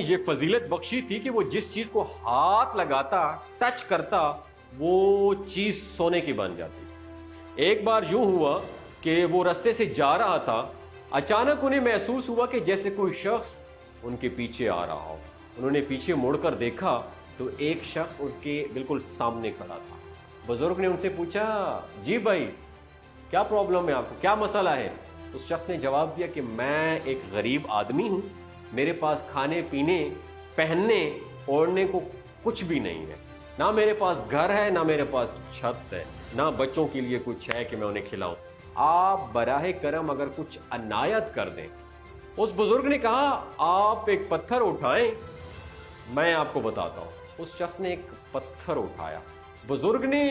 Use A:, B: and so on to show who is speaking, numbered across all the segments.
A: یہ فضیلت بخشی تھی کہ وہ جس چیز کو ہاتھ لگاتا، ٹچ کرتا، وہ چیز سونے کی بن جاتی۔ ایک بار یوں ہوا کہ وہ رستے سے جا رہا تھا، اچانک انہیں محسوس ہوا کہ جیسے کوئی شخص ان کے پیچھے آ رہا ہو۔ انہوں نے پیچھے مڑ کر دیکھا تو ایک شخص ان کے بالکل سامنے کھڑا تھا۔ بزرگ نے ان سے پوچھا، جی بھائی کیا پرابلم ہے آپ کو، کیا مسئلہ ہے؟ اس شخص نے جواب دیا کہ میں ایک غریب آدمی ہوں، میرے پاس کھانے پینے پہننے اوڑھنے کو کچھ بھی نہیں ہے، نہ میرے پاس گھر ہے، نہ میرے پاس چھت ہے، نہ بچوں کے لیے کچھ ہے کہ میں انہیں کھلاؤں، آپ براہ کرم اگر کچھ عنایت کر دیں۔ اس بزرگ نے کہا، آپ ایک پتھر اٹھائیں، میں آپ کو بتاتا ہوں۔ اس شخص نے ایک پتھر اٹھایا، بزرگ نے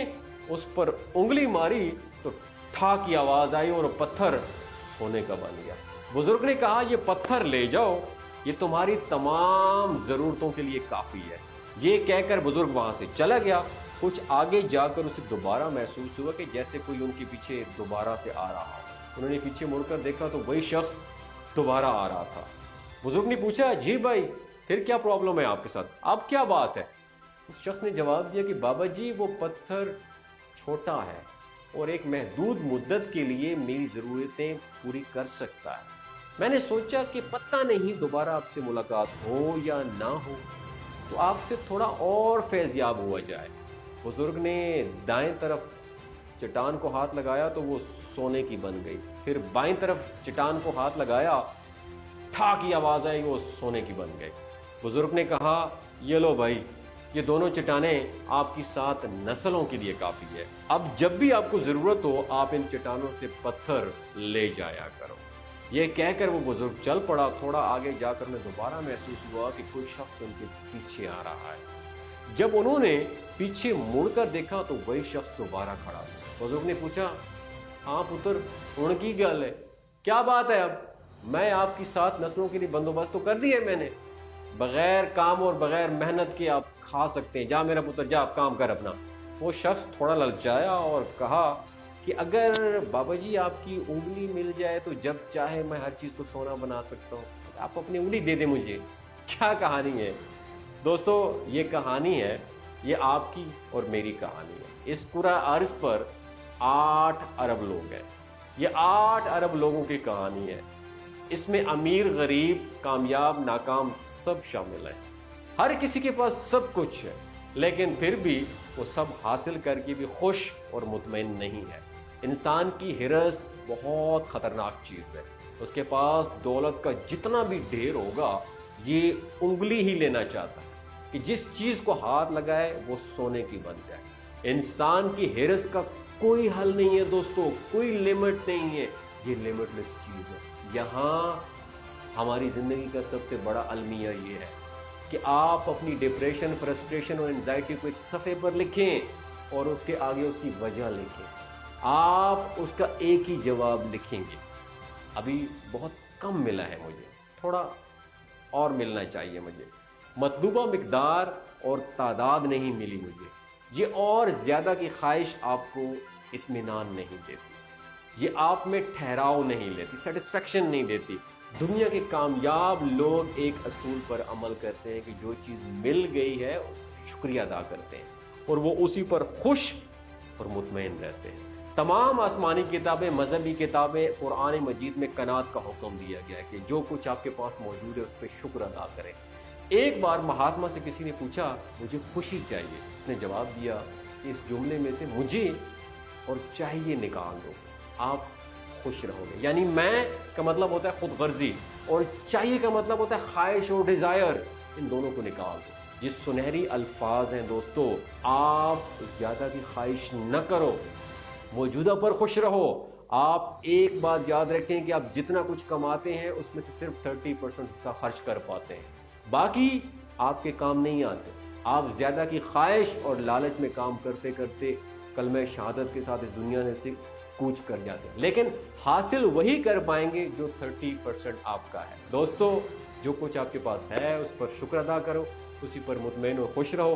A: اس پر انگلی ماری تو ٹھا کی آواز آئی اور پتھر سونے کا بن گیا۔ بزرگ نے کہا، یہ پتھر لے جاؤ، یہ تمہاری تمام ضرورتوں کے لیے کافی ہے۔ یہ کہہ کر بزرگ وہاں سے چلا گیا۔ کچھ آگے جا کر اسے دوبارہ محسوس ہوا کہ جیسے کوئی ان کے پیچھے دوبارہ سے آ رہا ہو۔ انہوں نے پیچھے مڑ کر دیکھا تو وہی شخص دوبارہ آ رہا تھا۔ بزرگ نے پوچھا، جی بھائی پھر کیا پرابلم ہے آپ کے ساتھ، اب کیا بات ہے؟ اس شخص نے جواب دیا کہ بابا جی وہ پتھر چھوٹا ہے اور ایک محدود مدت کے لیے میری ضرورتیں پوری کر سکتا ہے۔ میں نے سوچا کہ پتہ نہیں دوبارہ آپ سے ملاقات ہو یا نہ ہو تو آپ سے تھوڑا اور فیض یاب ہوا جائے۔ بزرگ نے دائیں طرف چٹان کو ہاتھ لگایا تو وہ سونے کی بن گئی، پھر بائیں طرف چٹان کو ہاتھ لگایا، ٹھا کی آواز آئی، وہ سونے کی بن گئی۔ بزرگ نے کہا، یہ لو بھائی، یہ دونوں چٹانیں آپ کی 7 نسلوں کے لیے کافی ہے، اب جب بھی آپ کو ضرورت ہو آپ ان چٹانوں سے پتھر لے جایا کرو۔ یہ کہہ کر وہ بزرگ چل پڑا۔ تھوڑا آگے جا کر انہیں دوبارہ محسوس ہوا کہ کوئی شخص ان کے پیچھے آ رہا ہے۔ جب انہوں نے پیچھے مڑ کر دیکھا تو وہی شخص دوبارہ کھڑا تھا۔ بزرگ نے پوچھا، ہاں پتر ان کی گل ہے، کیا بات ہے؟ اب میں آپ کی 7 نسلوں کے لیے بندوبست تو کر دی ہے میں نے، بغیر کام اور بغیر محنت کے آپ کھا سکتے ہیں، جا میرا پتر جا آپ کام کر اپنا۔ وہ شخص تھوڑا للچایا اور کہا کہ اگر بابا جی آپ کی انگلی مل جائے تو جب چاہے میں ہر چیز کو سونا بنا سکتا ہوں، آپ اپنی انگلی دے دیں مجھے۔ کیا کہانی ہے دوستو، یہ کہانی ہے، یہ آپ کی اور میری کہانی ہے۔ اس کرہ ارض پر 8 ارب لوگ ہیں، یہ 8 ارب لوگوں کی کہانی ہے۔ اس میں امیر غریب کامیاب ناکام سب شامل ہیں۔ ہر کسی کے پاس سب کچھ ہے، لیکن پھر بھی وہ سب حاصل کر کے بھی خوش اور مطمئن نہیں ہے۔ انسان کی ہرس بہت خطرناک چیز ہے۔ اس کے پاس دولت کا جتنا بھی ڈھیر ہوگا یہ انگلی ہی لینا چاہتا ہے کہ جس چیز کو ہاتھ لگائے وہ سونے کی بن جائے۔ انسان کی ہرس کا کوئی حل نہیں ہے دوستو، کوئی لمٹ نہیں ہے، یہ لمٹ لیس چیز ہے۔ یہاں ہماری زندگی کا سب سے بڑا المیہ یہ ہے کہ آپ اپنی ڈپریشن، فرسٹریشن اور انزائٹی کو ایک صفحے پر لکھیں اور اس کے آگے اس کی وجہ لکھیں۔ آپ اس کا ایک ہی جواب لکھیں گے، ابھی بہت کم ملا ہے مجھے، تھوڑا اور ملنا چاہیے مجھے، مطلوبہ مقدار اور تعداد نہیں ملی مجھے، یہ اور زیادہ کی خواہش آپ کو اطمینان نہیں دیتی، یہ آپ میں ٹھہراؤ نہیں لیتی، سیٹسفیکشن نہیں دیتی۔ دنیا کے کامیاب لوگ ایک اصول پر عمل کرتے ہیں کہ جو چیز مل گئی ہے اس کا شکریہ ادا کرتے ہیں اور وہ اسی پر خوش اور مطمئن رہتے ہیں۔ تمام آسمانی کتابیں، مذہبی کتابیں، قرآن مجید میں قناعت کا حکم دیا گیا ہے کہ جو کچھ آپ کے پاس موجود ہے اس پہ شکر ادا کریں۔ ایک بار مہاتما سے کسی نے پوچھا، مجھے خوشی چاہیے، اس نے جواب دیا کہ اس جملے میں سے مجھے اور چاہیے نکال دو، آپ خوش رہو گے۔ یعنی میں کا مطلب ہوتا ہے خود غرضی اور چاہیے کا مطلب ہوتا ہے خواہش اور ڈیزائر، ان دونوں کو نکال دو۔ یہ سنہری الفاظ ہیں دوستو، آپ زیادہ کی خواہش نہ کرو، موجودہ پر خوش رہو۔ آپ ایک بات یاد رکھیں کہ آپ جتنا کچھ کماتے ہیں اس میں سے صرف 30% حصہ خرچ کر پاتے ہیں، باقی آپ کے کام نہیں آتے۔ آپ زیادہ کی خواہش اور لالچ میں کام کرتے کرتے کلمہ شہادت کے ساتھ اس دنیا سے کوچ کر جاتے ہیں، لیکن حاصل وہی کر پائیں گے جو 30% آپ کا ہے۔ دوستو جو کچھ آپ کے پاس ہے اس پر شکر ادا کرو، اسی پر مطمئن و خوش رہو۔